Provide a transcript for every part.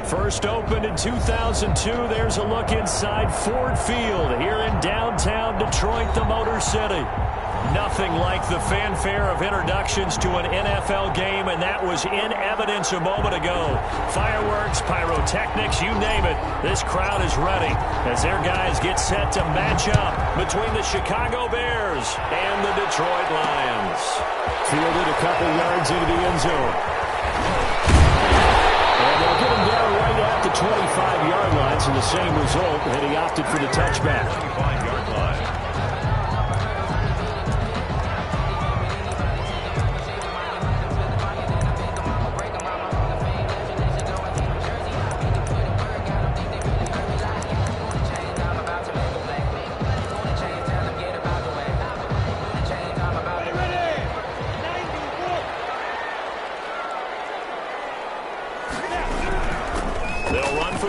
First opened in 2002. There's a look inside Ford Field here in downtown Detroit, the Motor City. Nothing like the fanfare of introductions to an NFL game, and that was in evidence a moment ago. Fireworks, pyrotechnics, you name it. This crowd is ready as their guys get set to match up between the Chicago Bears and the Detroit Lions. Fielded a couple yards into the end zone. And they'll get him down right at the 25-yard line, so the same result, and he opted for the touchback. 25-yard line.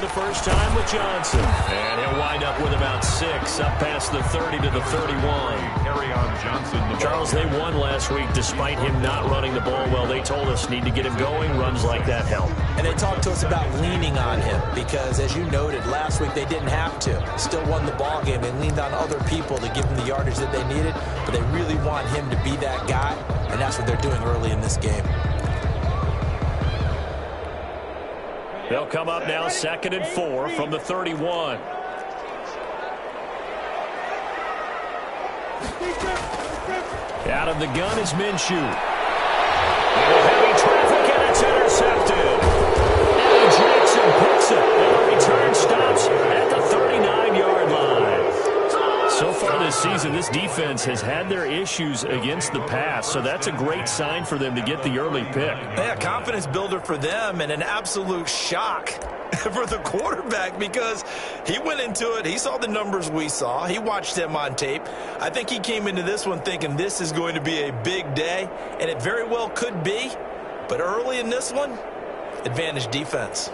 First time with Johnson, and he'll wind up with about 6 up past the 30 to the 31. Carry on Johnson. Charles, they won last week despite him not running the ball well. They told us need to get him going. Runs like that help. And they talked to us about leaning on him because, as you noted, last week they didn't have to. Still won the ball game. They leaned on other people to give them the yardage that they needed, but they really want him to be that guy, and that's what they're doing early in this game. They'll come up now 2nd and 4 from the 31. Out of the gun is Minshew. Heavy traffic, and it's intercepted. Eddie Jackson picks it, and the return stops at the 39-yard line. So far this season, this defense has had their issues against the pass, so that's a great sign for them to get the early pick. Yeah, confidence builder for them and an absolute shock for the quarterback because he went into it. He saw the numbers we saw. He watched them on tape. I think he came into this one thinking this is going to be a big day, and it very well could be. But early in this one, advantage defense.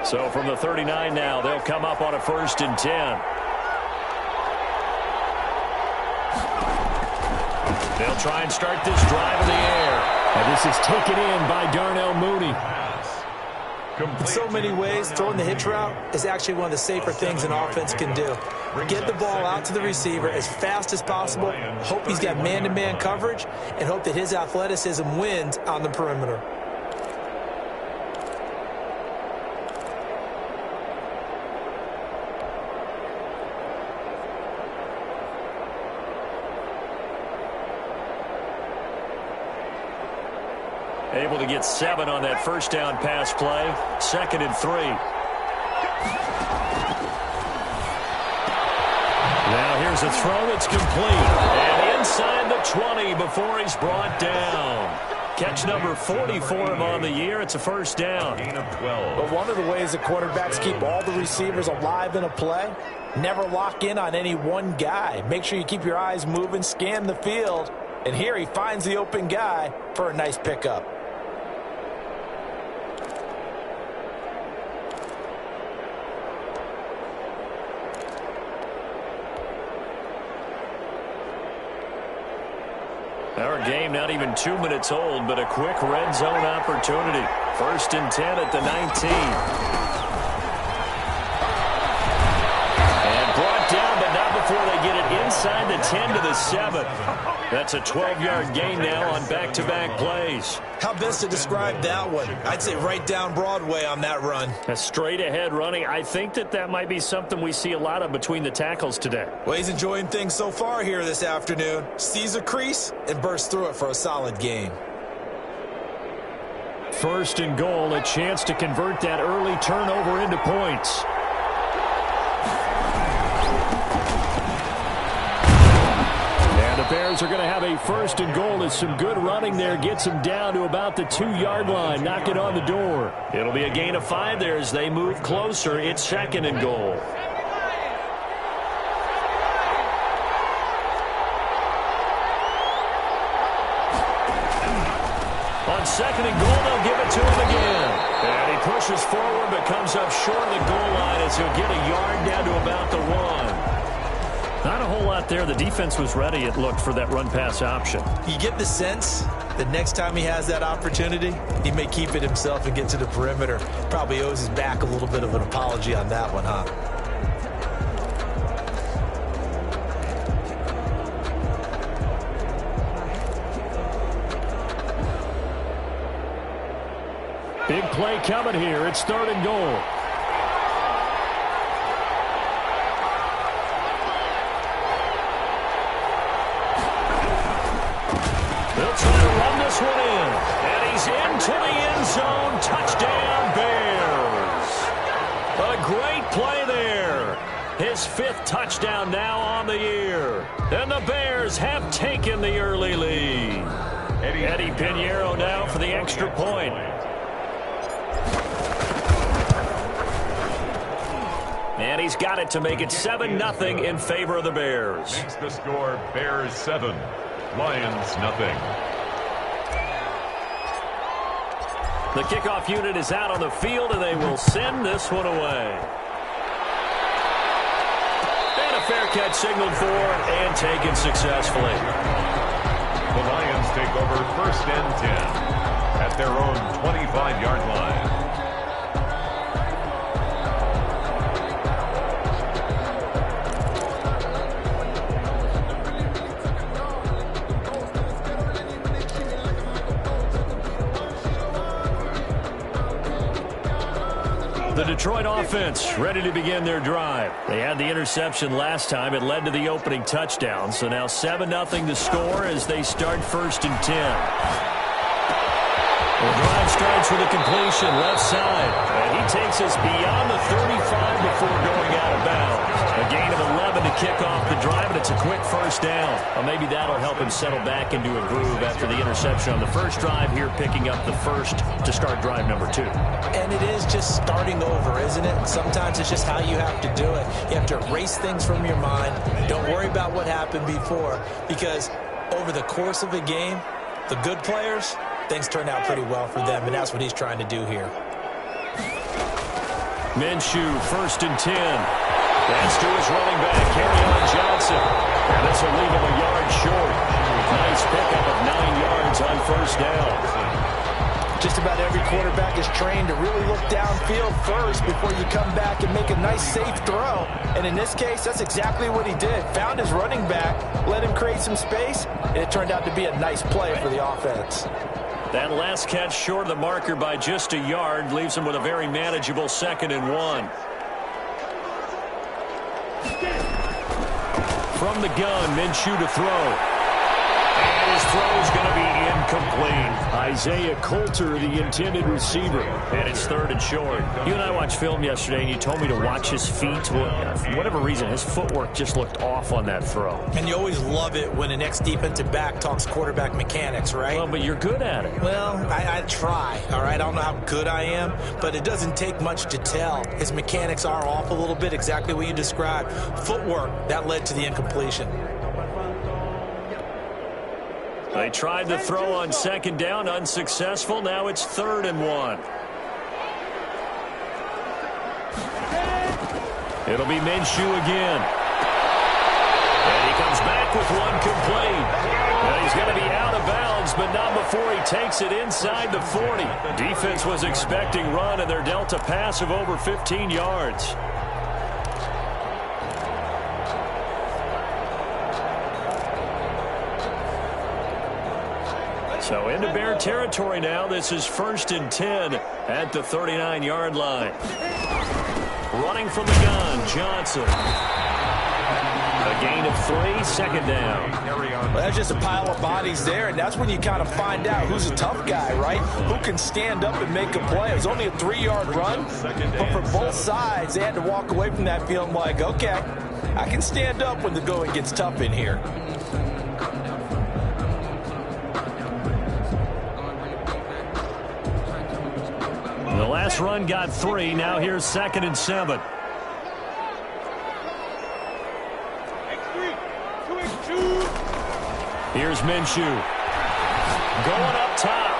So from the 39 now, they'll come up on a 1st and 10. They'll try and start this drive in the air. And this is taken in by Darnell Mooney. In so many ways, throwing the hitch route is actually one of the safer things an offense can do. Get the ball out to the receiver as fast as possible, hope he's got man-to-man coverage, and hope that his athleticism wins on the perimeter. Able to get 7 on that first down pass play. 2nd and 3. Now here's a throw that's complete. And inside the 20 before he's brought down. Catch number 40 for him on the year. It's a first down. Gain of 12. But one of the ways that quarterbacks keep all the receivers alive in a play, never lock in on any one guy. Make sure you keep your eyes moving, scan the field. And here he finds the open guy for a nice pickup. Our game not even 2 minutes old, but a quick red zone opportunity. 1st and 10 at the 19. And brought down, but not before they get it inside the 10 to the 7. That's a 12-yard gain now on back-to-back plays. How best to describe that one? I'd say right down Broadway on that run. A straight-ahead running. I think that might be something we see a lot of between the tackles today. Well, he's enjoying things so far here this afternoon. Sees a crease and bursts through it for a solid gain. 1st and goal, a chance to convert that early turnover into points. And the Bears are going to have a 1st and goal as some good running there gets them down to about the 2-yard line. Knock it on the door. It'll be a gain of 5 there as they move closer. It's 2nd and goal. On second and goal, they'll give it to him again. And he pushes forward but comes up short of the goal line as he'll get a yard down to about the 1. Not a whole lot there. The defense was ready, it looked, for that run-pass option. You get the sense that next time he has that opportunity, he may keep it himself and get to the perimeter. Probably owes his back a little bit of an apology on that one, huh? Big play coming here. It's third and goal. They'll try to run this one in. And he's into the end zone. Touchdown, Bears. A great play there. His 5th touchdown now on the year. And the Bears have taken the early lead. Eddie Pinheiro now for the extra point. And he's got it to make it 7-0 in favor of the Bears. Makes the score Bears 7, Lions nothing. The kickoff unit is out on the field, and they will send this one away. And a fair catch signaled for and taken successfully. The Lions take over 1st and 10 at their own 25-yard line. The Detroit offense ready to begin their drive. They had the interception last time. It led to the opening touchdown. So now 7-0 to score as they start 1st and 10. The drive starts with a completion left side. And he takes us beyond the 35 before going out of bounds. A gain of 11 to kick off the drive, and it's a quick 1st down. Well, maybe that'll help him settle back into a groove after the interception on the first drive here, picking up the 1st to start drive number 2. And it is just starting over, isn't it? Sometimes it's just how you have to do it. You have to erase things from your mind. Don't worry about what happened before, because over the course of a game, the good players, things turn out pretty well for them, and that's what he's trying to do here. Minshew, 1st and 10. That's to his running back, Kerryon Johnson. And this will leave him a yard short. Nice pickup of 9 yards on 1st down. Just about every quarterback is trained to really look downfield first before you come back and make a nice, safe throw. And in this case, that's exactly what he did. Found his running back, let him create some space, and it turned out to be a nice play for the offense. That last catch short of the marker by just a yard leaves him with a very manageable 2nd and 1. From the gun, Minshew to throw. And his throw is going to be incomplete. Isaiah Coulter, the intended receiver. And it's 3rd and short. You and I watched film yesterday, and you told me to watch his feet. Well, for whatever reason, his footwork just looked off on that throw. And you always love it when an ex-defensive back talks quarterback mechanics, right? Well, but you're good at it. Well, I try, all right? I don't know how good I am, but it doesn't take much to tell. His mechanics are off a little bit, exactly what you described. Footwork, that led to the incompletion. They tried the throw on 2nd down, unsuccessful. Now it's 3rd and 1. It'll be Minshew again. And he comes back with one complete. And he's going to be out of bounds, but not before he takes it inside the 40. Defense was expecting run, and they're dealt a pass of over 15 yards. So into Bear territory now. This is 1st and 10 at the 39-yard line. Running from the gun, Johnson. A gain of 3, 2nd down. Well, that's just a pile of bodies there, and that's when you kind of find out who's a tough guy, right? Who can stand up and make a play. It was only a 3-yard run, but for both sides, they had to walk away from that feeling like, okay, I can stand up when the going gets tough in here. The last run got 3. Now here's 2nd and 7. Here's Minshew. Going up top.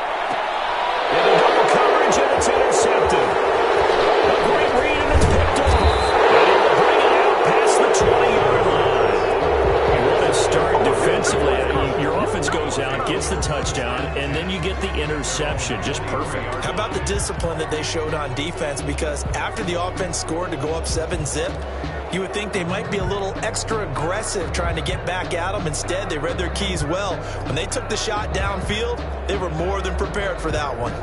coverage, and it's intercepted. A great read, and it's picked off. And he'll bring it out past the 20-yard line. And what a start defensively. Your offense goes out, gets the touchdown, and then you get the interception. Just perfect. How about the discipline that they showed on defense? Because after the offense scored to go up 7-zip, you would think they might be a little extra aggressive trying to get back at them. Instead, they read their keys well. When they took the shot downfield, they were more than prepared for that one.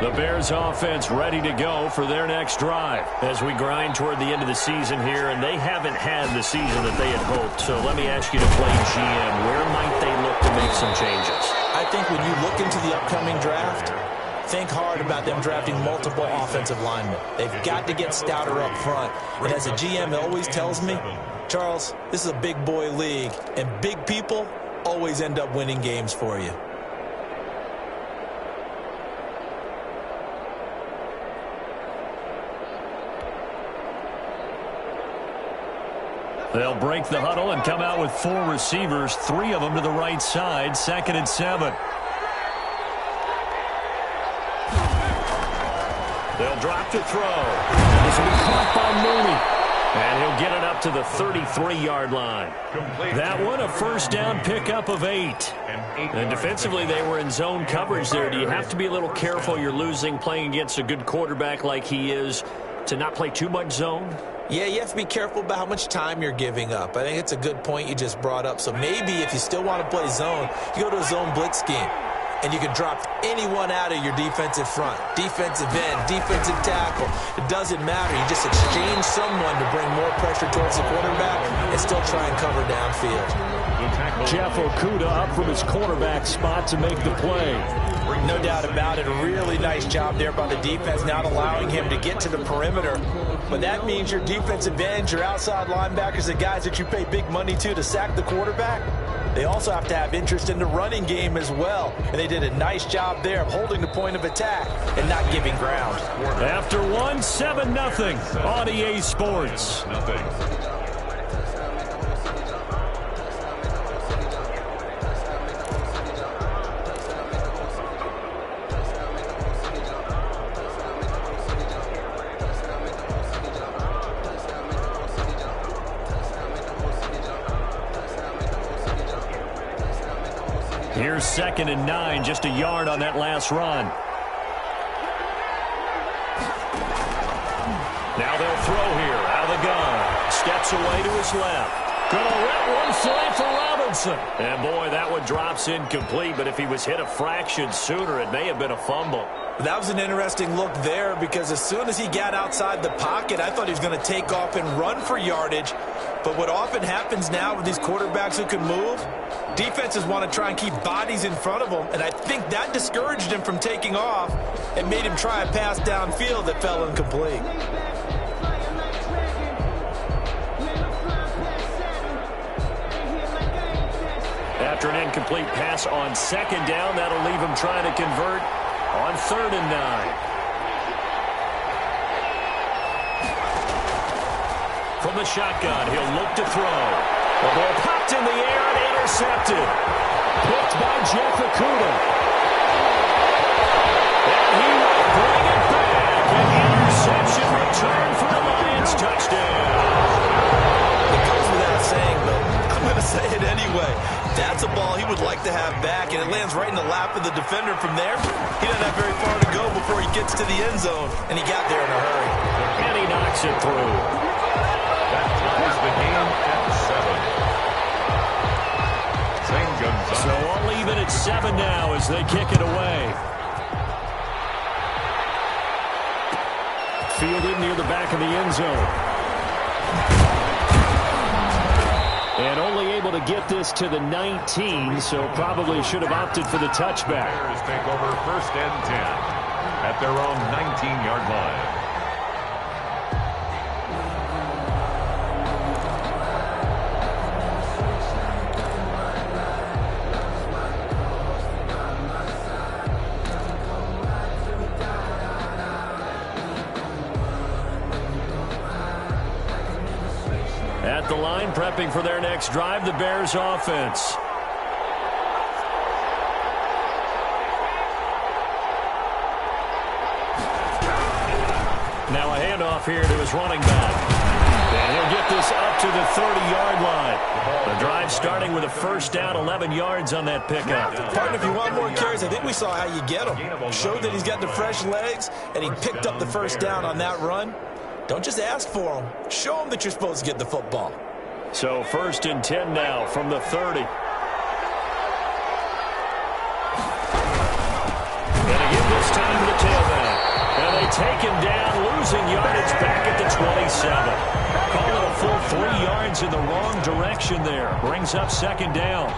The Bears offense ready to go for their next drive as we grind toward the end of the season here, and they haven't had the season that they had hoped. So let me ask you to play GM. Where might they look to make some changes? I think when you look into the upcoming draft, think hard about them drafting multiple offensive linemen. They've got to get stouter up front. And as a GM always tells me, Charles, this is a big boy league, and big people always end up winning games for you. They'll break the huddle and come out with 4 receivers, 3 of them to the right side, 2nd and 7. They'll drop to throw. This will be caught by Mooney. And he'll get it up to the 33-yard line. That one, a first down pickup of 8. And defensively, they were in zone coverage there. Do you have to be a little careful? You're losing, playing against a good quarterback like he is, to not play too much zone? Yeah, you have to be careful about how much time you're giving up. I think it's a good point you just brought up. So maybe if you still want to play zone, you go to a zone blitz scheme. And you can drop anyone out of your defensive front. Defensive end, defensive tackle. It doesn't matter. You just exchange someone to bring more pressure towards the quarterback and still try and cover downfield. Jeff Okudah up from his quarterback spot to make the play. No doubt about it. A really nice job there by the defense, not allowing him to get to the perimeter. But that means your defensive ends, your outside linebackers, the guys that you pay big money to sack the quarterback, they also have to have interest in the running game as well. And they did a nice job there of holding the point of attack and not giving ground. After 7-0 on EA Sports. Here's 2nd and 9, just a yard on that last run. Now they'll throw here, out of the gun. Steps away to his left. Gonna let one fly for Robinson. And boy, that one drops incomplete, but if he was hit a fraction sooner, it may have been a fumble. That was an interesting look there because as soon as he got outside the pocket, I thought he was going to take off and run for yardage. But what often happens now with these quarterbacks who can move, defenses want to try and keep bodies in front of them, and I think that discouraged him from taking off and made him try a pass downfield that fell incomplete. After an incomplete pass on 2nd down, that'll leave him trying to convert on 3rd and 9. From the shotgun, he'll look to throw. The ball popped in the air and intercepted. Picked by Jeff Okudah. And he will bring it back. An interception return for the Lions touchdown. It goes without saying, but I'm going to say it anyway. That's a ball he would like to have back, and it lands right in the lap of the defender. From there, he doesn't have very far to go before he gets to the end zone, and he got there in a hurry. And he knocks it through. That ties the game at 7. Same guns. So all even at 7 now as they kick it away. Fielded near the back of the end zone. And only able to get this to the 19, so probably should have opted for the touchback. Bears take over 1st and 10 at their own 19-yard line. At the line, prepping for their next drive, the Bears offense. handoff here to his running back. And he'll get this up to the 30-yard line. The drive starting with a first down, 11 yards on that pickup. Partner, if you want more carries, I think we saw how you get him. Showed that he's got the fresh legs, and he picked up the first down on that run. Don't just ask for him. Show him that you're supposed to get the football. So 1st and 10 now from the 30. And again this time to the tailback. And they take him down, losing yardage back at the 27. Call it a full 3 yards in the wrong direction there. Brings up 2nd down.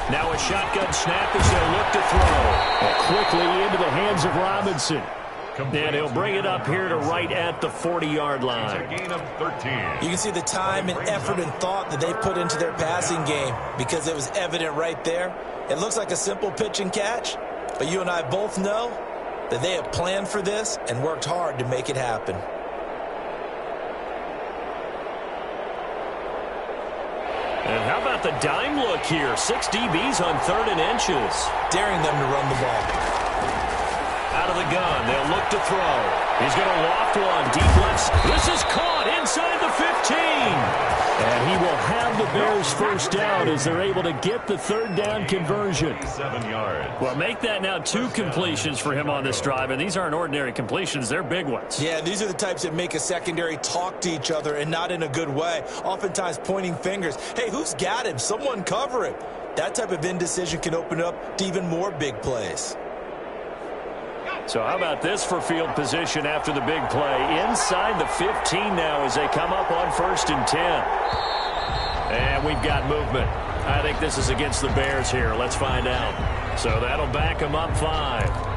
Now a shotgun snap as they look to throw. Quickly into the hands of Robinson. And he'll bring it up here to right at the 40-yard line. A gain of 13. You can see the time and effort and thought that they put into their passing game because it was evident right there. It looks like a simple pitch and catch, but you and I both know that they have planned for this and worked hard to make it happen. And how about the dime look here? 6 DBs on 3rd and inches. Daring them to run the ball. Out of the gun, they'll look to throw. He's going to loft one, deep left. This is caught inside the 15. And he will have the Bears first down as they're able to get the 3rd down conversion. 7 yards. Well, make that now 2 completions for him on this drive, and these aren't ordinary completions. They're big ones. Yeah, these are the types that make a secondary talk to each other and not in a good way. Oftentimes pointing fingers. Hey, who's got him? Someone cover him. That type of indecision can open up to even more big plays. So how about this for field position after the big play? Inside the 15 now as they come up on 1st and 10. And we've got movement. I think this is against the Bears here. Let's find out. So that'll back them up 5.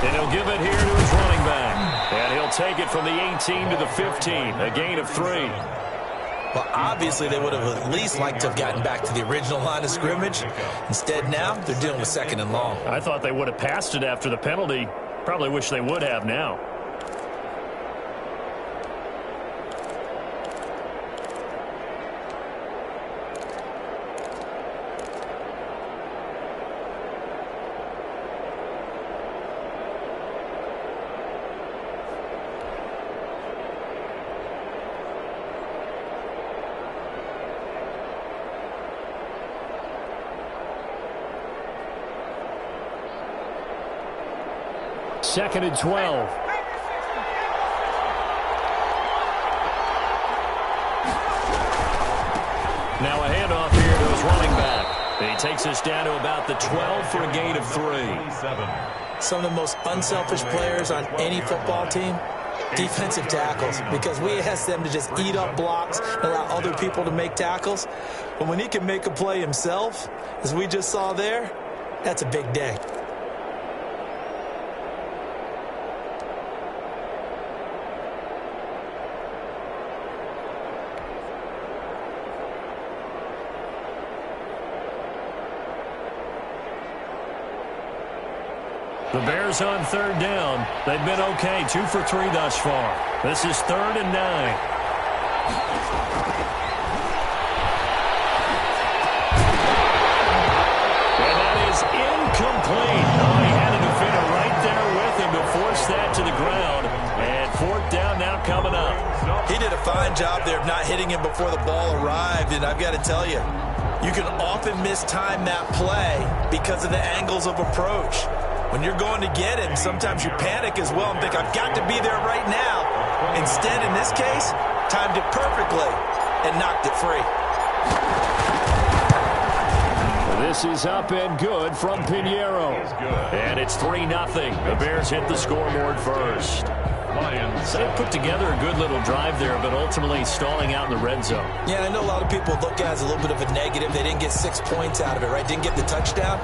And he'll give it here to his running back. And he'll take it from the 18 to the 15. A gain of 3. Well, obviously, they would have at least liked to have gotten back to the original line of scrimmage. Instead, now, they're dealing with 2nd and long. I thought they would have passed it after the penalty. Probably wish they would have now. Second and 12. Now a handoff here to his running back. And he takes us down to about the 12 for a gain of 3. Some of the most unselfish players on any football team, defensive tackles, because we ask them to just eat up blocks and allow other people to make tackles. But when he can make a play himself, as we just saw there, that's a big day. The Bears on 3rd down. They've been okay, 2 for 3 thus far. This is 3rd and 9. And that is incomplete. Oh, he had a defender right there with him to force that to the ground. And 4th down now coming up. He did a fine job there of not hitting him before the ball arrived, and I've got to tell you, you can often mistime that play because of the angles of approach. When you're going to get him, sometimes you panic as well and think, I've got to be there right now. Instead, in this case, timed it perfectly and knocked it free. This is up and good from Pinheiro. And it's 3-0. The Bears hit the scoreboard first. Lions. So they put together a good little drive there, but ultimately stalling out in the red zone. Yeah, I know a lot of people look at it as a little bit of a negative. They didn't get 6 points out of it, right? Didn't get the touchdown.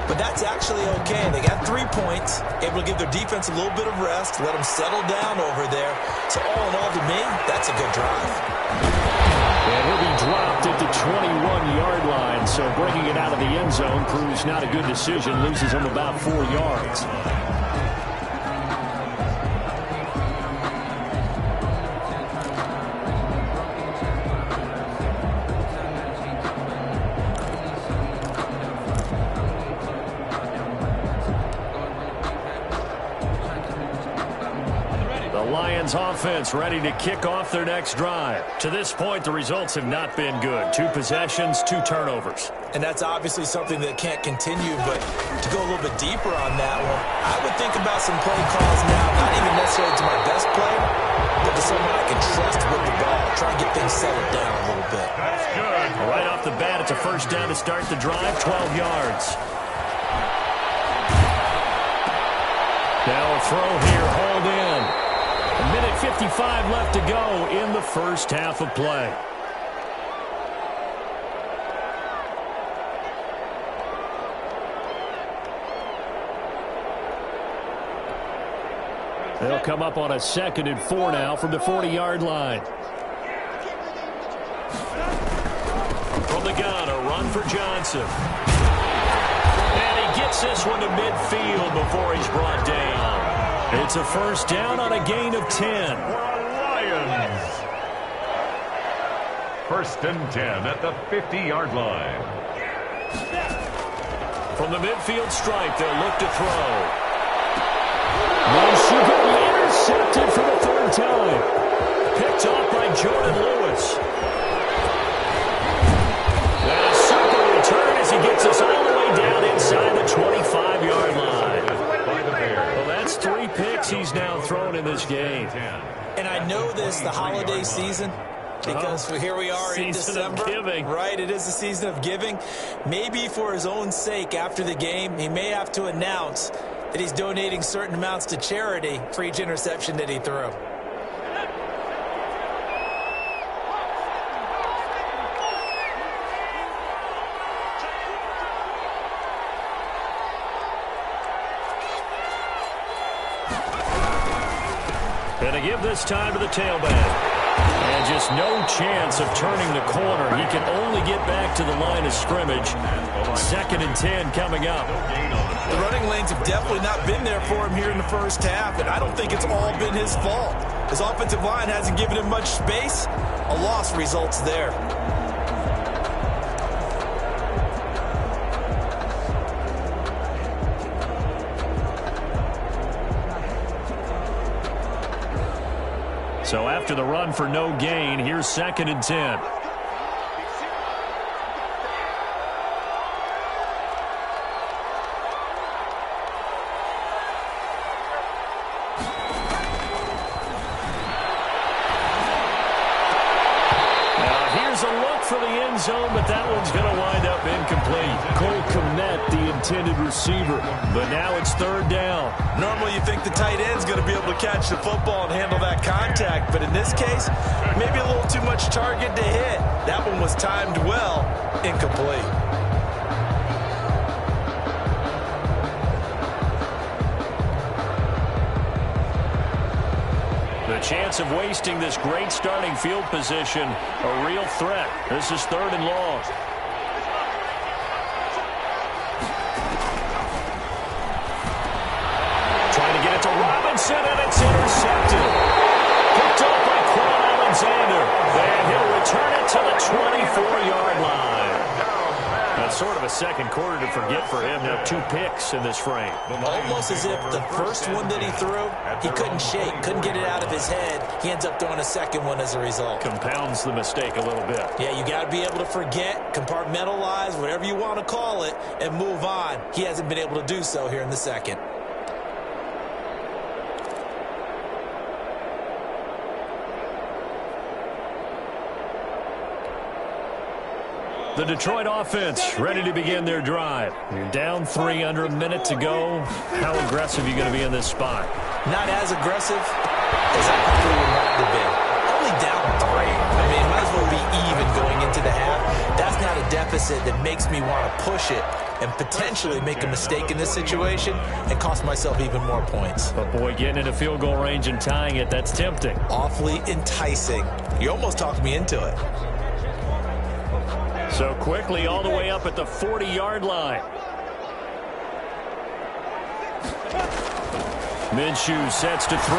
But that's actually okay. They got 3 points, able to give their defense a little bit of rest, let them settle down over there. So all in all, to me, that's a good drive. And he'll be dropped at the 21-yard line. So bringing it out of the end zone proves not a good decision. Loses him about 4 yards. Offense ready to kick off their next drive. To this point, the results have not been good. 2 possessions, 2 turnovers. And that's obviously something that can't continue, but to go a little bit deeper on that one, I would think about some play calls now, not even necessarily to my best player, but to someone I can trust with the ball. Try and get things settled down a little bit. That's good. Right off the bat, it's a first down to start the drive, 12 yards. Now a throw here, hauled in. 1:55 left to go in the first half of play. They'll come up on a 2nd and 4 now from the 40-yard line. From the gun, a run for Johnson. And he gets this one to midfield before he's brought down. It's a first down on a gain of 10. Lions. 1st and 10 at the 50-yard line. From the midfield stripe, they'll look to throw. Will she be intercepted for the 3rd time? Picked off by Jordan Lewis. And a super return as he gets us all the way down inside the 25-yard line. Well, that's 3 picks he's now thrown in this game. And I know this, the holiday season, because here we are in December. Giving. Right, it is the season of giving. Maybe for his own sake after the game, he may have to announce that he's donating certain amounts to charity for each interception that he threw. And to give this time to the tailback. And just no chance of turning the corner. He can only get back to the line of scrimmage. 2nd and 10 coming up. The running lanes have definitely not been there for him here in the first half, and I don't think it's all been his fault. His offensive line hasn't given him much space. A loss results there. So after the run for no gain, here's 2nd and 10. For the end zone, but that one's going to wind up incomplete. Cole Kmet, the intended receiver, but now it's 3rd down. Normally you think the tight end's going to be able to catch the football and handle that contact, but in this case, maybe a little too much target to hit. That one was timed well, incomplete. The chance of wasting this great starting field position, a real threat. This is 3rd and long. Trying to get it to Robinson, and it's intercepted. Picked up by Quan Alexander. And he'll return it to the 24-yard line. That's sort of a second quarter to forget for him. Now 2 picks in this frame. Almost as if the first one that he threw, he couldn't shake, couldn't get it out of his head. He ends up throwing a second one as a result. Compounds the mistake a little bit. Yeah, you got to be able to forget, compartmentalize, whatever you want to call it, and move on. He hasn't been able to do so here in the second. The Detroit offense ready to begin their drive. You're down 3 under a minute to go. How aggressive are you going to be in this spot? Not as aggressive as I probably would want to be. Only down 3. I mean, might as well be even going into the half. That's not a deficit that makes me want to push it and potentially make a mistake in this situation and cost myself even more points. But, boy, getting into field goal range and tying it, that's tempting. Awfully enticing. You almost talked me into it. So quickly all the way up at the 40-yard line. Minshew sets to throw.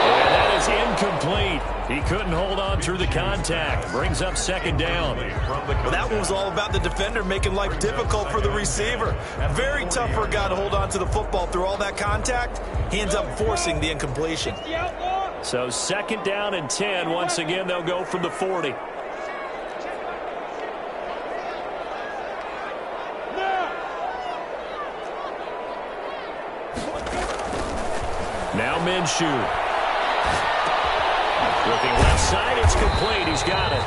And that is incomplete. He couldn't hold on through the contact. Brings up second down. Well, that one was all about the defender making life difficult for the receiver. Very tough for a guy to hold on to the football through all that contact. He ends up forcing the incompletion. So second down and 10. Once again, they'll go from the 40. Now Minshew. Looking left side, it's complete. He's got it.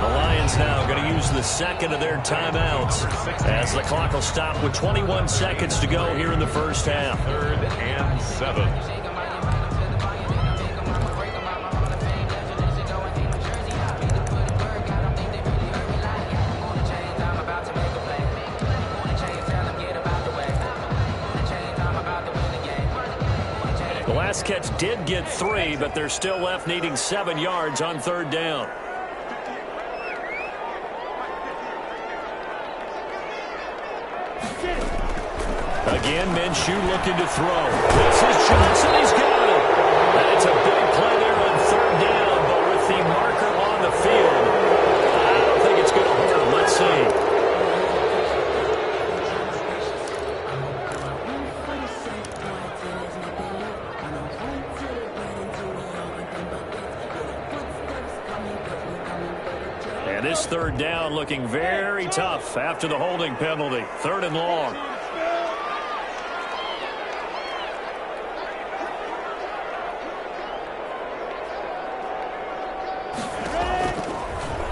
The Lions now going to use the second of their timeouts as the clock will stop with 21 seconds to go here in the first half. 3rd and 7. The last catch did get 3, but they're still left needing 7 yards on third down. Again, Minshew looking to throw. This is Johnson. He's got it. That's a big play there on third down, but with the marker on the field, I don't think it's going to hurt. Let's see. And this third down looking very tough after the holding penalty. 3rd and long.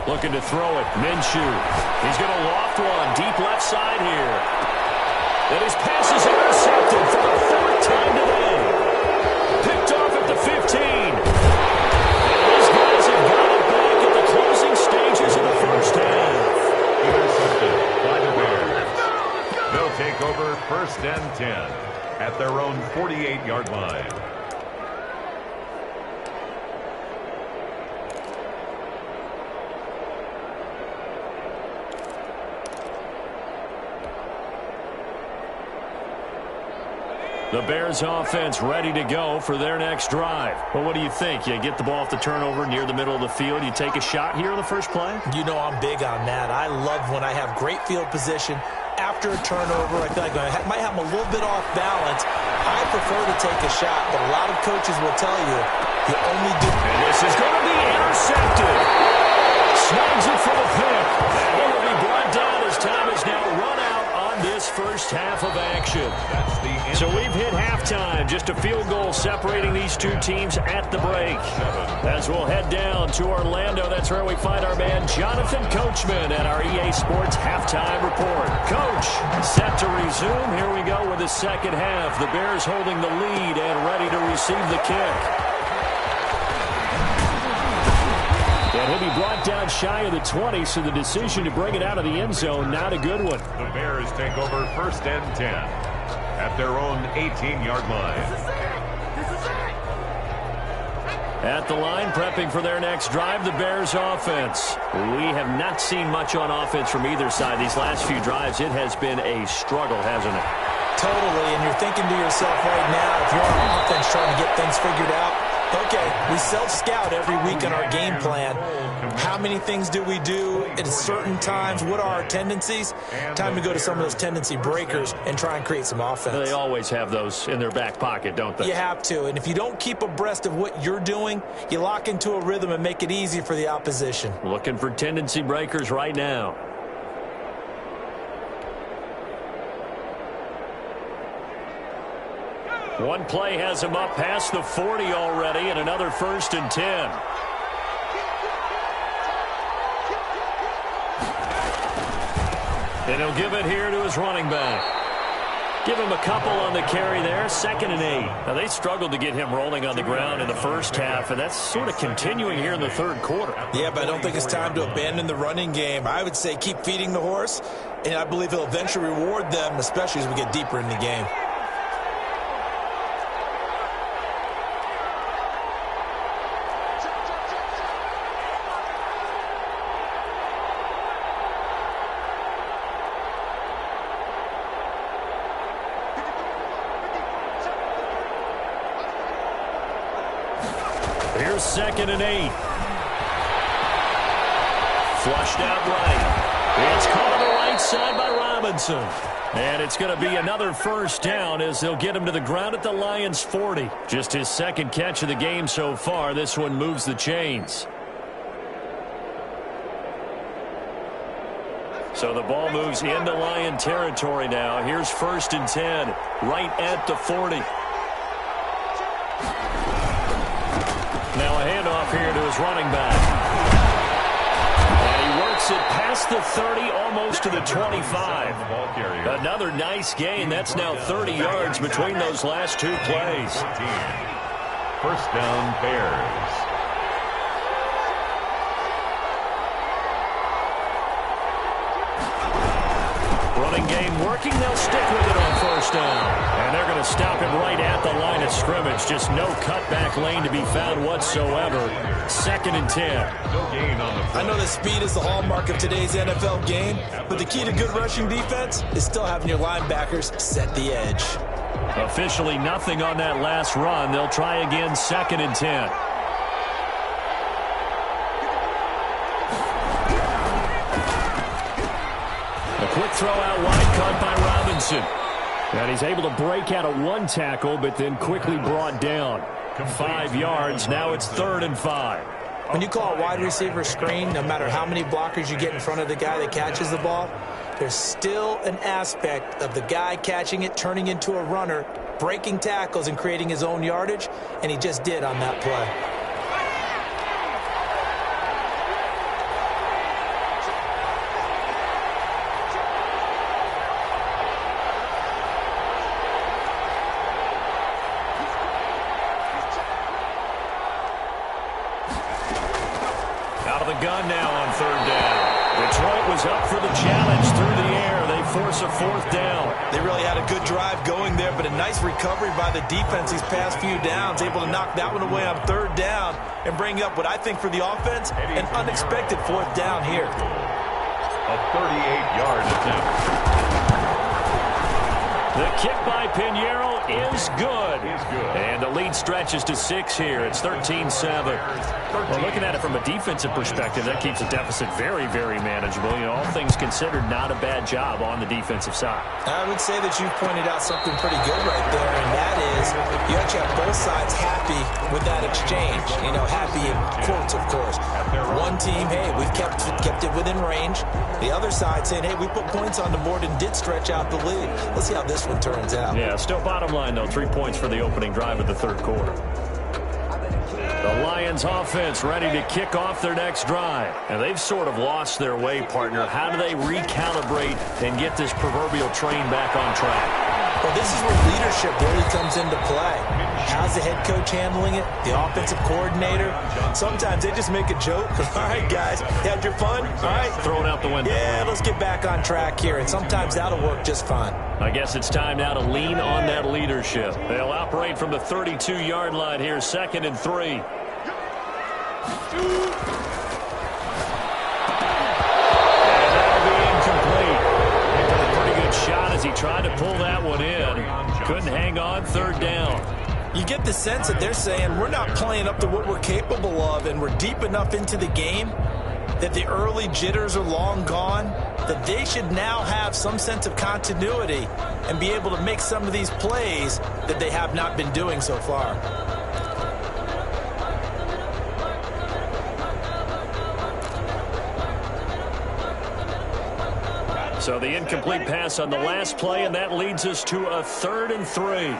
Looking to throw it. Minshew. He's going to loft one deep left side here. And his pass is intercepted for the 4th time today. Picked off at the 15. And these guys have got it back at the closing stages of the first half. Intercepted by the Bears. They'll take over 1st and 10 at their own 48-yard line. The Bears offense ready to go for their next drive. Well, what do you think? You get the ball off the turnover near the middle of the field. You take a shot here on the first play? You know I'm big on that. I love when I have great field position. After a turnover, I feel like I might have them a little bit off balance. I prefer to take a shot, but a lot of coaches will tell you only do. And this is going to be intercepted. Snags it for the pick. And he will be brought down as time is now run out on this first half of action. So we've hit halftime. Just a field goal separating these two teams at the break. As we'll head down to Orlando, that's where we find our man Jonathan Coachman at our EA Sports Halftime Report. Coach, set to resume. Here we go with the second half. The Bears holding the lead and ready to receive the kick. And he'll be brought down shy of the 20, so the decision to bring it out of the end zone, not a good one. The Bears take over 1st and 10 at their own 18-yard line. At the line, prepping for their next drive, the Bears offense. We have not seen much on offense from either side these last few drives. It has been a struggle, hasn't it? Totally, and you're thinking to yourself right now, if you're on offense trying to get things figured out, okay, we self-scout every week on our game plan. How many things do we do at certain times? What are our tendencies? Time to go to some of those tendency breakers and try and create some offense. They always have those in their back pocket, don't they? You have to, and if you don't keep abreast of what you're doing, you lock into a rhythm and make it easy for the opposition. Looking for tendency breakers right now. One play has him up past the 40 already, and another 1st and 10. And he'll give it here to his running back. Give him a couple on the carry there, 2nd and 8. Now, they struggled to get him rolling on the ground in the first half, and that's sort of continuing here in the third quarter. Yeah, but I don't think it's time to abandon the running game. I would say keep feeding the horse, and I believe he'll eventually reward them, especially as we get deeper in the game. Here's 2nd and 8. Flushed out right. It's caught on the right side by Robinson. And it's going to be another first down as they'll get him to the ground at the Lions' 40. Just his 2nd catch of the game so far. This one moves the chains. So the ball moves into Lion territory now. Here's 1st and 10, right at the 40. Now a handoff here to his running back. And he works it past the 30, almost to the 25. Another nice gain. That's now 30 yards between those last two plays. 1st down, Bears. Running game working. They'll stick with it on 1st down. And they're going to stop him right at the line of scrimmage. Just no cutback lane to be found whatsoever. 2nd and 10. I know that speed is the hallmark of today's NFL game, but the key to good rushing defense is still having your linebackers set the edge. Officially nothing on that last run. They'll try again, 2nd and 10. A quick throw out wide, caught by Robinson. And he's able to break out of one tackle, but then quickly brought down. 5 yards. Now it's 3rd and 5. When you call a wide receiver screen, no matter how many blockers you get in front of the guy that catches the ball, there's still an aspect of the guy catching it, turning into a runner, breaking tackles and creating his own yardage, and he just did on that play. Gun now on 3rd down. Detroit was up for the challenge through the air. They force a 4th down. They really had a good drive going there, but a nice recovery by the defense these past few downs, able to knock that one away on 3rd down and bring up what I think for the offense, an unexpected 4th down here. A 38-yard attempt. The kick by Pinheiro is good. And the lead stretches to 6 here. It's 13-7. Well, looking at it from a defensive perspective, that keeps the deficit very, very manageable. You know, all things considered, not a bad job on the defensive side. I would say that you've pointed out something pretty good right there, and that is you actually have both sides happy with that exchange. You know, happy in quotes, of course. One team, hey, we've kept it within range. The other side saying, hey, we put points on the board and did stretch out the lead. Let's see how this one turns out. Yeah, still bottom line, though. 3 points for the opening drive of the 3rd quarter. The Lions offense ready to kick off their next drive. And they've sort of lost their way, partner. How do they recalibrate and get this proverbial train back on track? Well, this is where leadership really comes into play. How's the head coach handling it? The offensive coordinator? Sometimes they just make a joke. All right, guys, you had your fun? All right. Throw it out the window. Yeah, let's get back on track here. And sometimes that'll work just fine. I guess it's time now to lean on that leadership. They'll operate from the 32-yard line here, 2nd and 3. And that'll be incomplete. He took a pretty good shot as he tried to pull that one in. Couldn't hang on, 3rd down. You get the sense that they're saying we're not playing up to what we're capable of, and we're deep enough into the game that the early jitters are long gone, that they should now have some sense of continuity and be able to make some of these plays that they have not been doing so far. So the incomplete pass on the last play, and that leads us to a 3rd and 3.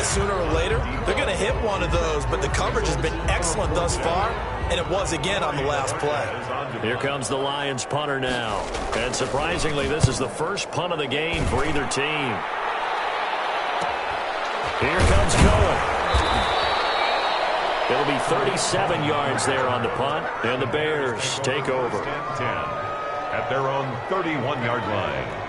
sooner or later, they're going to hit one of those, but the coverage has been excellent thus far, and it was again on the last play. Here comes the Lions punter now. And surprisingly, this is the first punt of the game for either team. Here comes Cohen. It'll be 37 yards there on the punt, and the Bears take over. 10 at their own 31-yard line.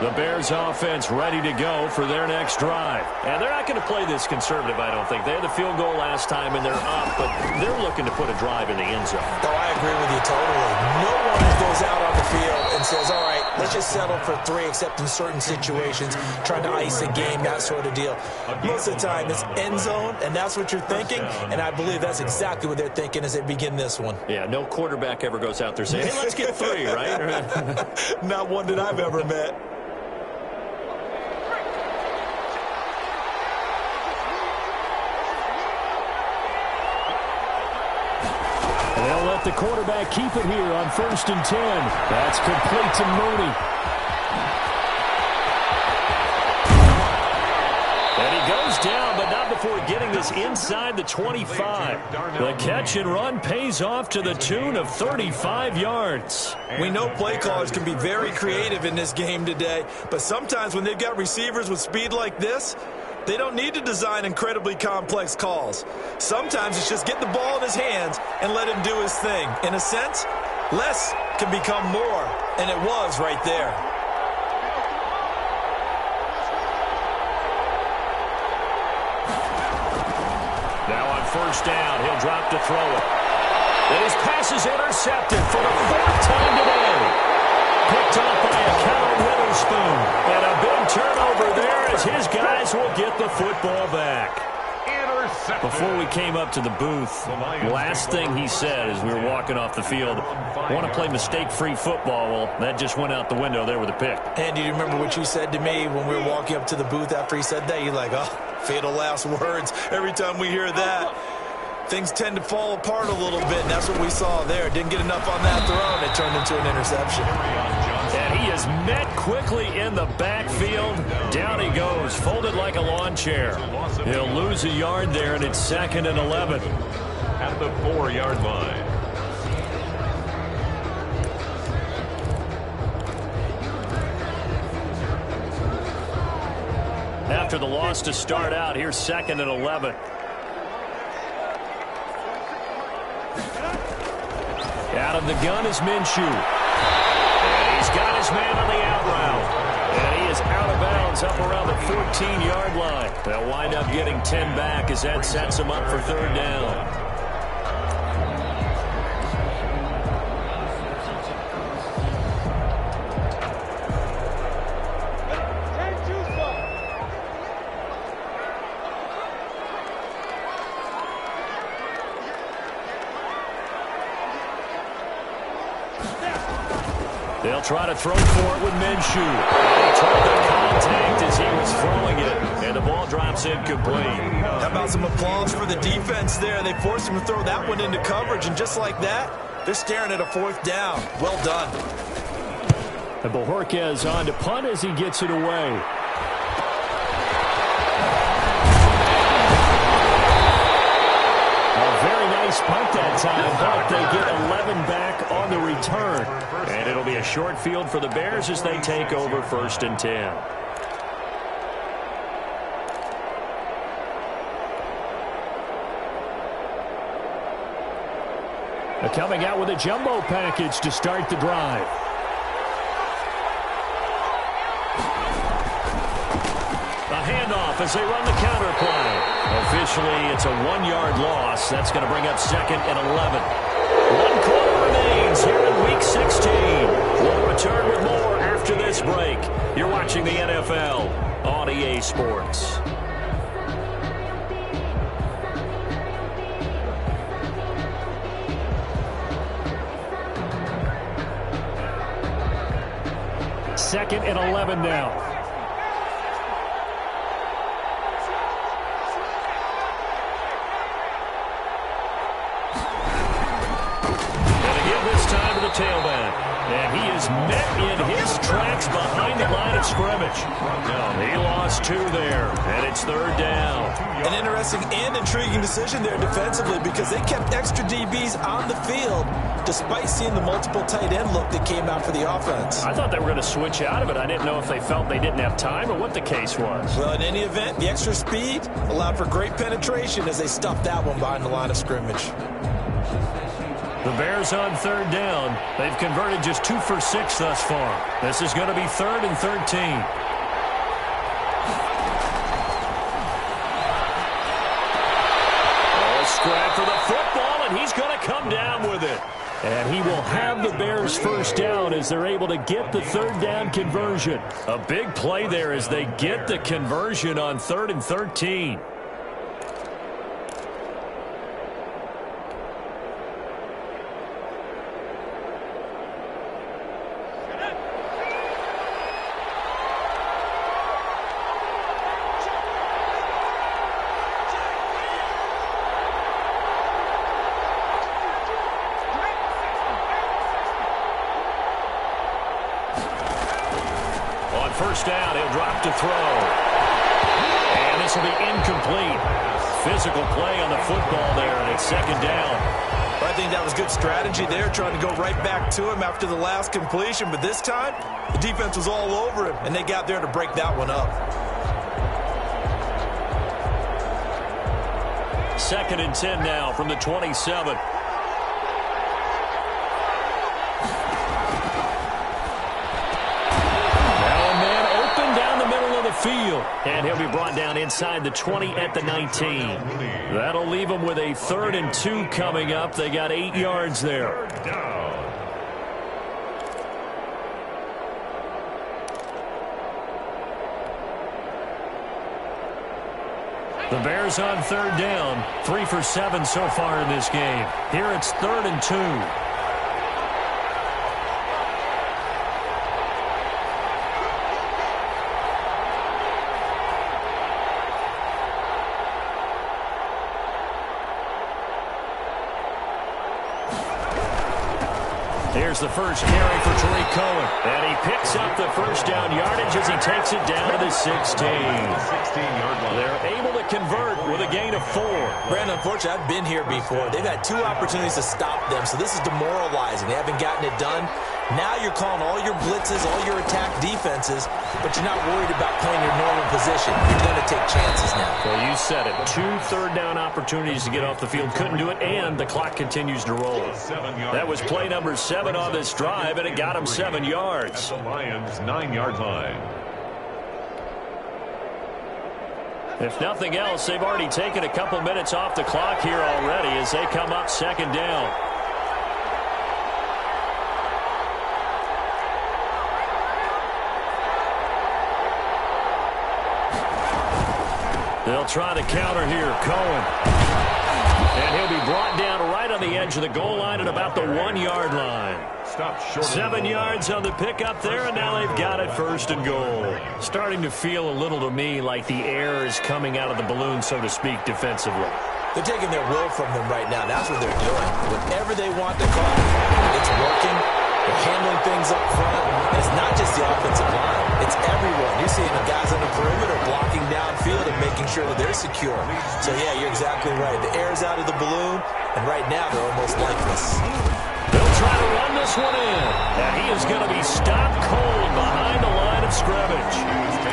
The Bears offense ready to go for their next drive. And they're not going to play this conservative, I don't think. They had the field goal last time, and they're up, but they're looking to put a drive in the end zone. Oh, I agree with you totally. No one goes out on the field and says, all right, let's just settle for 3, except in certain situations, trying to ice a game, that sort of deal. Most of the time, it's end zone, and that's what you're thinking, and I believe that's exactly what they're thinking as they begin this one. Yeah, no quarterback ever goes out there saying, hey, let's get 3, right? Not one that I've ever met. They'll let the quarterback keep it here on 1st and 10. That's complete to Mooney. And he goes down, but not before getting this inside the 25. The catch and run pays off to the tune of 35 yards. We know play callers can be very creative in this game today, but sometimes when they've got receivers with speed like this, they don't need to design incredibly complex calls. Sometimes it's just get the ball in his hands and let him do his thing. In a sense, less can become more, and it was right there. Now on 1st down, he'll drop to throw it. And his pass is intercepted for the 4th time today. Picked off by a Kyle Witherspoon. And a big turnover there as his guys will get the football back. Before we came up to the booth, last thing he said as we were walking off the field, I want to play mistake-free football. Well, that just went out the window there with a pick. And do you remember what you said to me when we were walking up to the booth after he said that? You're like, oh, fatal last words. Every time we hear that, things tend to fall apart a little bit, and that's what we saw there. Didn't get enough on that throw, and it turned into an interception. And he is met quickly in the backfield. Down he goes, folded like a lawn chair. He'll lose a yard there, and it's 2nd and 11. At the 4-yard line. After the loss to start out, here's 2nd and 11. Out of the gun is Minshew. And he's got his man on the out route. And he is out of bounds up around the 14-yard line. They'll wind up getting 10 back as that sets them up for 3rd down. They'll try to throw for it with Minshew. And he took the contact as he was throwing it, and the ball drops incomplete. How about some applause for the defense there? They forced him to throw that one into coverage, and just like that, they're staring at a 4th down. Well done. And Bojorquez on to punt as he gets it away. Punt that time, but they get 11 back on the return. And it'll be a short field for the Bears as they take over 1st and 10. They're coming out with a jumbo package to start the drive. A handoff as they run the counter play. Officially, it's a 1-yard loss. That's going to bring up 2nd and 11. 1 quarter remains here in Week 16. We'll return with more after this break. You're watching the NFL on EA Sports. Second and 11 now. Tailback. And he is met in his tracks behind the line of scrimmage. He lost 2 there, and it's 3rd down. An interesting and intriguing decision there defensively because they kept extra DBs on the field despite seeing the multiple tight end look that came out for the offense. I thought they were going to switch out of it. I didn't know if they felt they didn't have time or what the case was. Well, in any event, the extra speed allowed for great penetration as they stuffed that one behind the line of scrimmage. The Bears on 3rd down. They've converted just 2 for 6 thus far. This is going to be 3rd and 13. Scrap for the football, and he's going to come down with it. And he will have the Bears first down as they're able to get the 3rd down conversion. A big play there as they get the conversion on 3rd and 13. First down, he'll drop to throw. And this will be incomplete. Physical play on the football there, and it's 2nd down. I think that was good strategy there, trying to go right back to him after the last completion. But this time, the defense was all over him, and they got there to break that one up. 2nd and 10 now from the 27. Field, and he'll be brought down inside the 20 at the 19. That'll leave them with a 3rd and 2 coming up. They got 8 yards there. The Bears on 3rd down, 3 for 7 so far in this game. Here it's 3rd and 2. Here's the first carry for Tariq Cohen. And he picks up the first down yardage as he takes it down to the 16. They're able to convert with a gain of 4. Brandon, unfortunately, I've been here before. They've had 2 opportunities to stop them, so this is demoralizing. They haven't gotten it done. Now you're calling all your blitzes, all your attack defenses, but you're not worried about playing your normal position. You're going to take chances now. Well, you said it. 2 third down opportunities to get off the field. Couldn't do it, and the clock continues to roll. That was play number 7 on this drive, and it got him 7 yards. At the Lions' 9-yard line. If nothing else, they've already taken a couple minutes off the clock here already as they come up 2nd down. They'll try the counter here. Cohen. And he'll be brought down right on the edge of the goal line at about the 1-yard line. 7 yards on the pickup there, and now they've got it 1st and goal. Starting to feel a little to me like the air is coming out of the balloon, so to speak, defensively. They're taking their will from them right now. That's what they're doing. Whatever they want to call, it's working. They're handling things up front. And it's not just the offensive line. It's everyone. You're seeing the guys on the perimeter blocking downfield and making sure that they're secure. So, yeah, you're exactly right. The air's out of the balloon, and right now they're almost lifeless. They'll try to run this one in. And he is going to be stopped cold behind the line of scrimmage.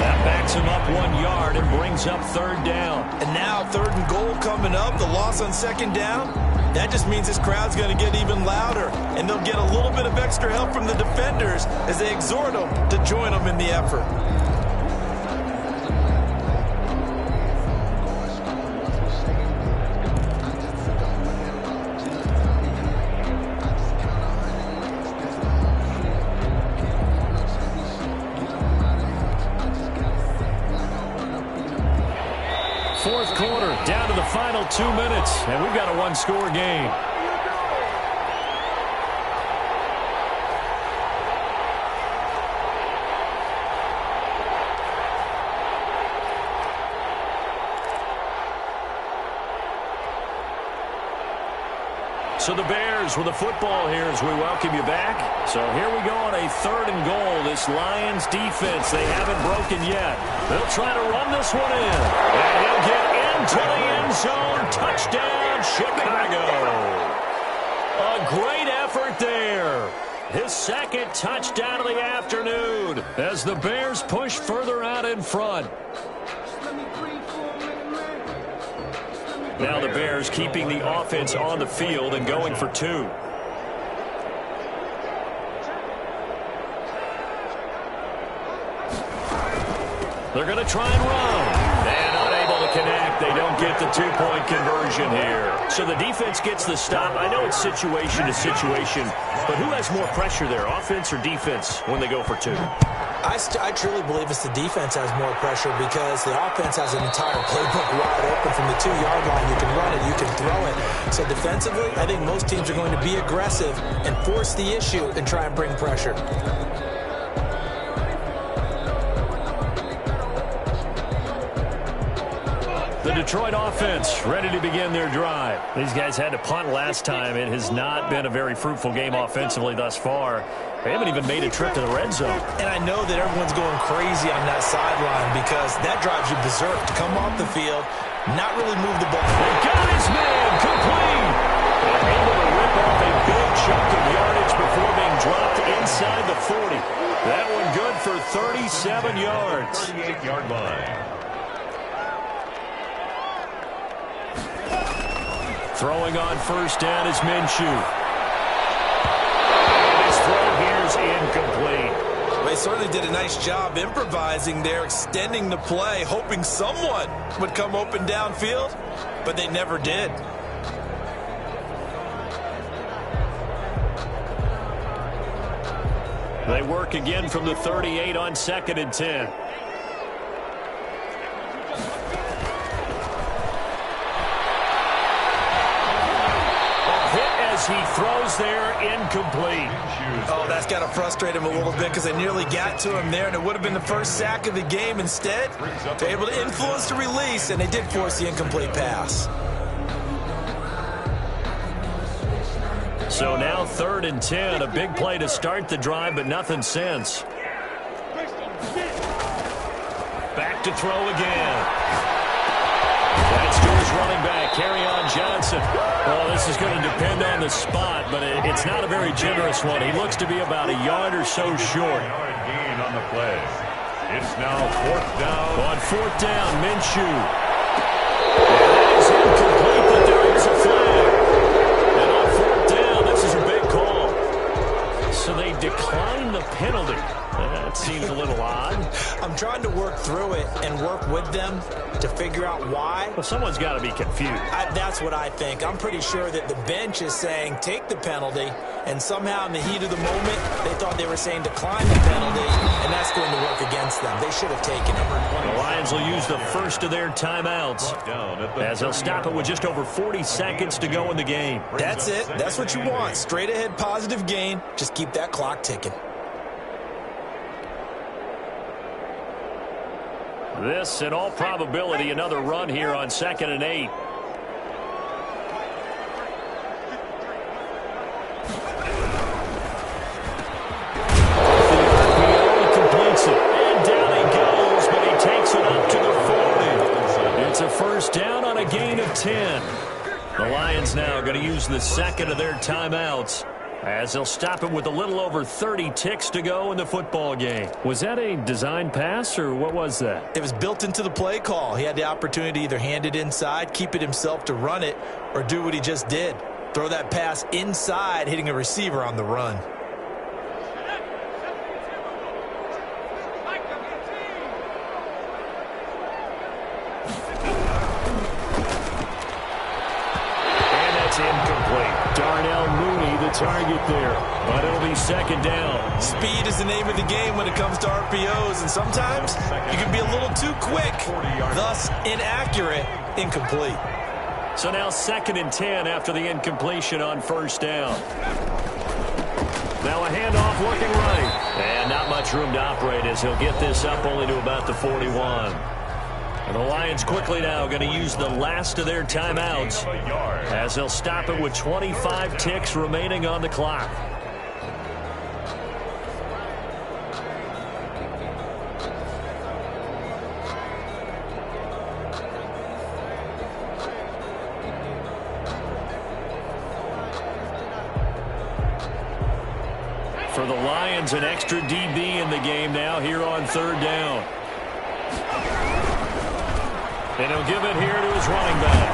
That backs him up 1 yard and brings up 3rd down. And now 3rd and goal coming up. The loss on 2nd down. That just means this crowd's going to get even louder. And they'll get a little bit of extra help from the defenders as they exhort them to join them in the effort. Fourth quarter, down to the final 2 minutes, and we've got a 1-score game. So the Bears with the football here as we welcome you back. So here we go on a 3rd and goal. This Lions defense, they haven't broken yet. They'll try to run this one in. And he'll get into the end zone. Touchdown, Chicago. A great effort there. His 2nd touchdown of the afternoon as the Bears push further out in front. Now the Bears keeping the offense on the field and going for 2. They're going to try and run. And unable to connect. They don't get the 2-point conversion here. So the defense gets the stop. I know it's situation to situation, but who has more pressure there, offense or defense, when they go for 2? I truly believe it's the defense has more pressure because the offense has an entire playbook wide open from the 2-yard line. You can run it, you can throw it. So defensively, I think most teams are going to be aggressive and force the issue and try and bring pressure. The Detroit offense ready to begin their drive. These guys had to punt last time. It has not been a very fruitful game offensively thus far. They haven't even made a trip to the red zone. And I know that everyone's going crazy on that sideline because that drives you berserk to come off the field, not really move the ball. They got his man complete. And able to rip off a big chunk of yardage before being dropped inside the 40. That one good for 37 yards. 38-yard line. Throwing on 1st down is Minshew. And his throw here's incomplete. They certainly did a nice job improvising there, extending the play, hoping someone would come open downfield, but they never did. They work again from the 38 on 2nd and 10. He throws there, incomplete. Oh, that's got to frustrate him a little bit because they nearly got to him there, and it would have been the first sack of the game. Instead, they're able to influence the release, and they did force the incomplete pass. So now 3rd and 10, a big play to start the drive, but nothing since. Back to throw again. That's to his running back, Kerryon Johnson. Well, this is going to depend on the spot, but it's not a very generous one. He looks to be about a yard or so short. Gain on the play. It's now 4th down. On 4th down, Minshew. And that is incomplete, but there is a flag. And on 4th down, this is a big call. So they decline the penalty. That seems a little odd. I'm trying to work through it and work with them to figure out why. Well, someone's got to be confused. That's what I think. I'm pretty sure that the bench is saying take the penalty, and somehow in the heat of the moment, they thought they were saying decline the penalty, and that's going to work against them. They should have taken it. The Lions will use the first of their timeouts as they'll stop it with just over 40 seconds to go in the game. That's it. That's what you want. Straight ahead positive gain. Just keep that clock ticking. This, in all probability, another run here on 2nd and 8. He completes it. And down he goes, but he takes it up to the 40. It's a 1st down on a gain of 10. The Lions now going to use the 2nd of their timeouts as they'll stop it with a little over 30 ticks to go in the football game. Was that a design pass, or what was that? It was built into the play call. He had the opportunity to either hand it inside, keep it himself to run it, or do what he just did. Throw that pass inside, hitting a receiver on the run. Incomplete. Darnell Mooney, the target there, but it'll be 2nd down. Speed is the name of the game when it comes to RPOs, and sometimes you can be a little too quick, thus inaccurate, incomplete. So now 2nd and 10 after the incompletion on 1st down. Now a handoff looking right, and not much room to operate as he'll get this up only to about the 41. And the Lions quickly now going to use the last of their timeouts as they'll stop it with 25 ticks remaining on the clock. For the Lions, an extra DB in the game now here on third down. And he'll give it here to his running back.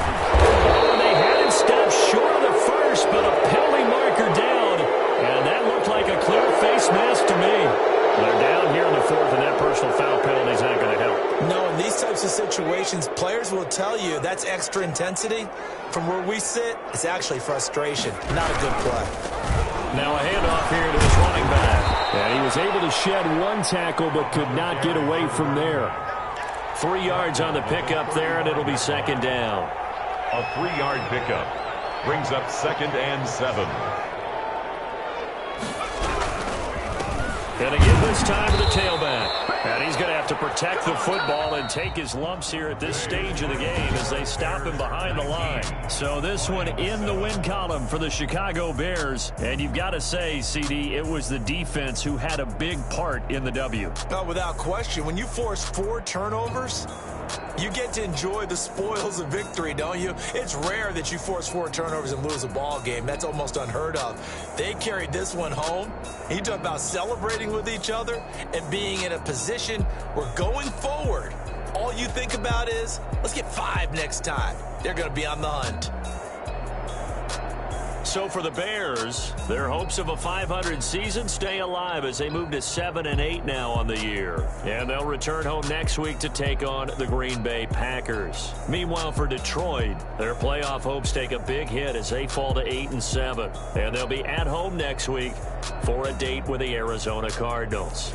Oh, they had him stopped short of the first, but a penalty marker down. And that looked like a clear face mask to me. They're down here in the fourth, and that personal foul penalty is not going to help. No, in these types of situations, players will tell you that's extra intensity. From where we sit, it's actually frustration. Not a good play. Now a handoff here to his running back. And he was able to shed one tackle but could not get away from there. 3 yards on the pickup there, and it'll be second down. A 3-yard pickup brings up 2nd and 7. Going to give this time to the tailback. And he's going to have to protect the football and take his lumps here at this stage of the game as they stop him behind the line. So this one in the win column for the Chicago Bears. And you've got to say, CD, it was the defense who had a big part in the W. Oh, without question. When you force 4 turnovers, you get to enjoy the spoils of victory, don't you? It's rare that you force 4 turnovers and lose a ball game. That's almost unheard of. They carried this one home. You talk about celebrating with each other and being in a position where going forward, all you think about is, let's get 5 next time. They're going to be on the hunt. So for the Bears, their hopes of a 500 season stay alive as they move to 7-8 now on the year. And they'll return home next week to take on the Green Bay Packers. Meanwhile, for Detroit, their playoff hopes take a big hit as they fall to 8-7. And they'll be at home next week for a date with the Arizona Cardinals.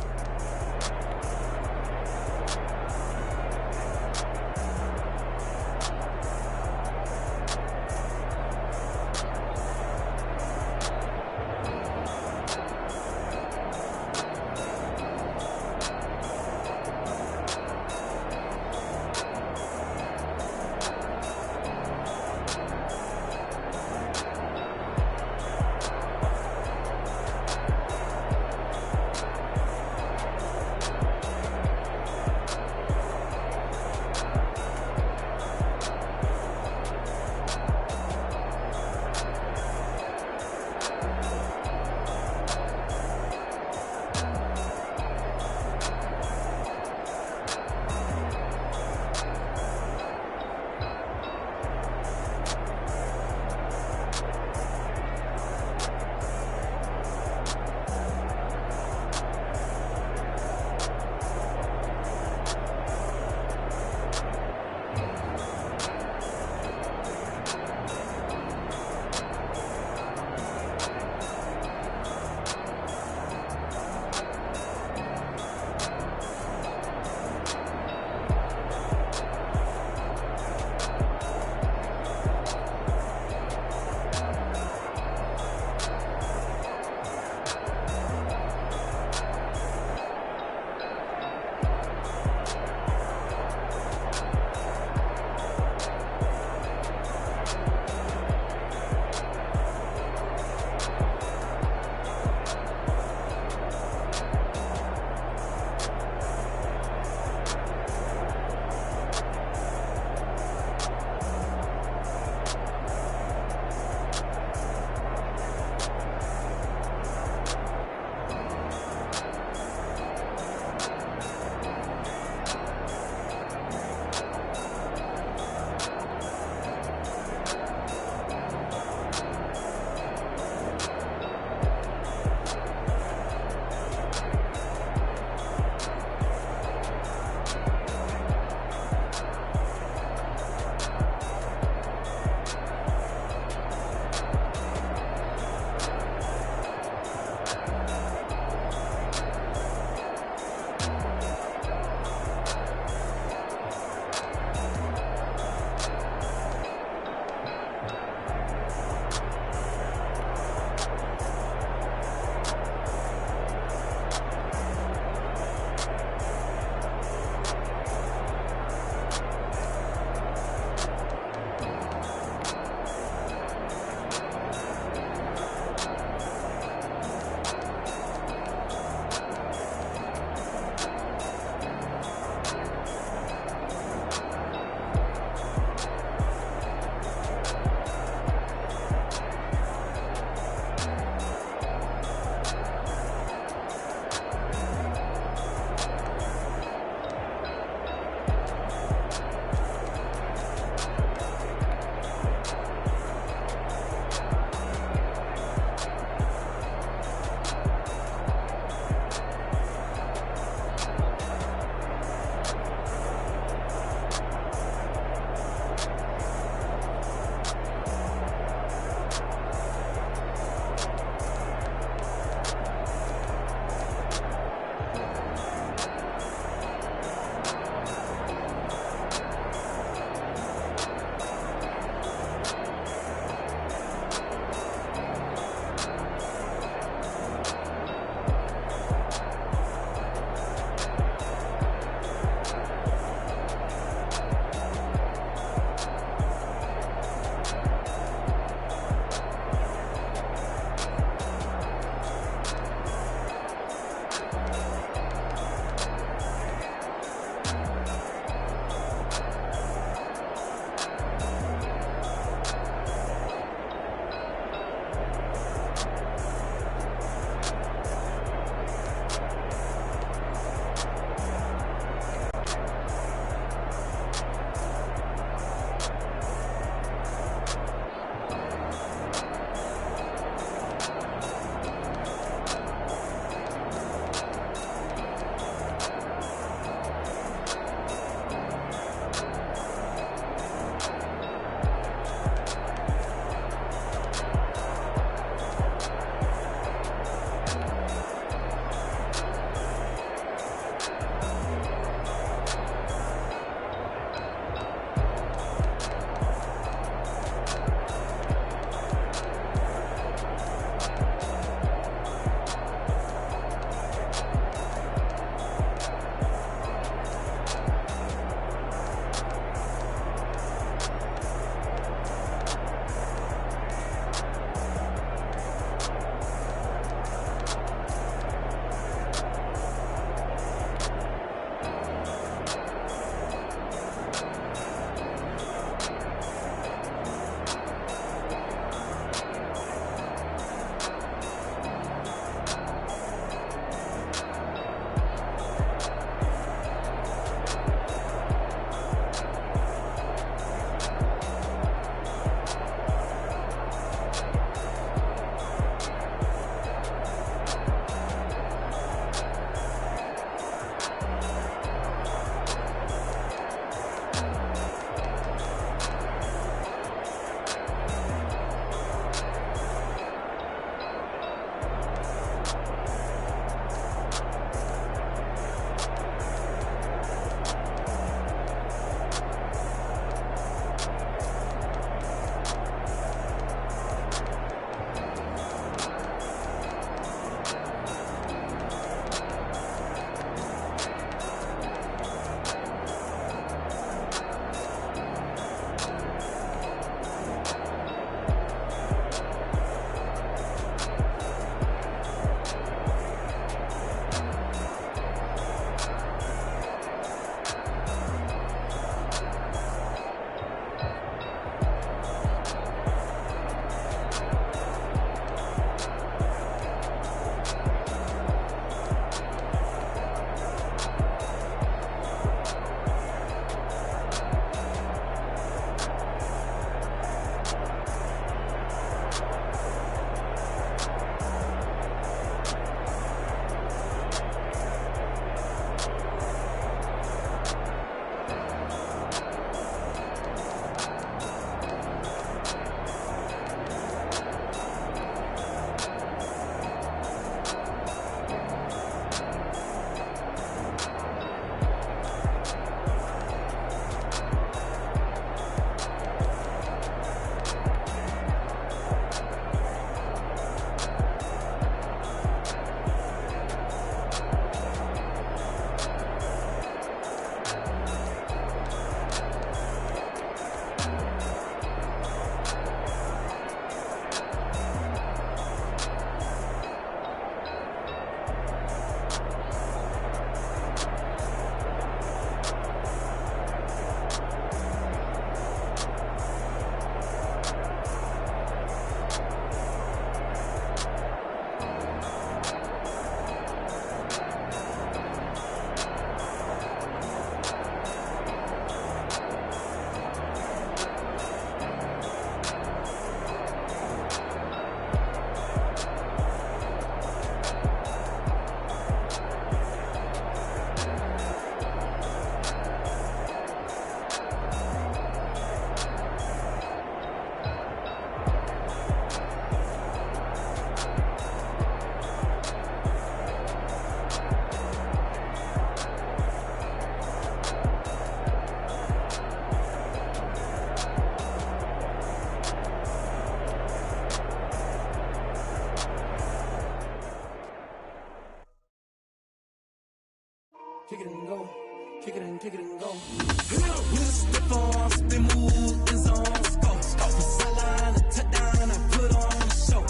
kick it and go. With a stiff arm, spin move, in zone, go. From sideline to touchdown, I put on a show.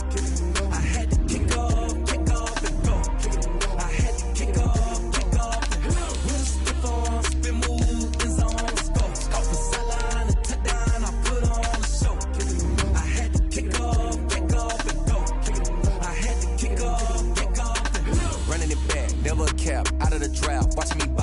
I had to kick off and go. I had to kick off and go. With a stiff arm, spin move, in zone, go. From sideline to touchdown, I put on a show. I had to kick off and go. I had to kick off and go. Running it back, never a cap, out of the draft, watching me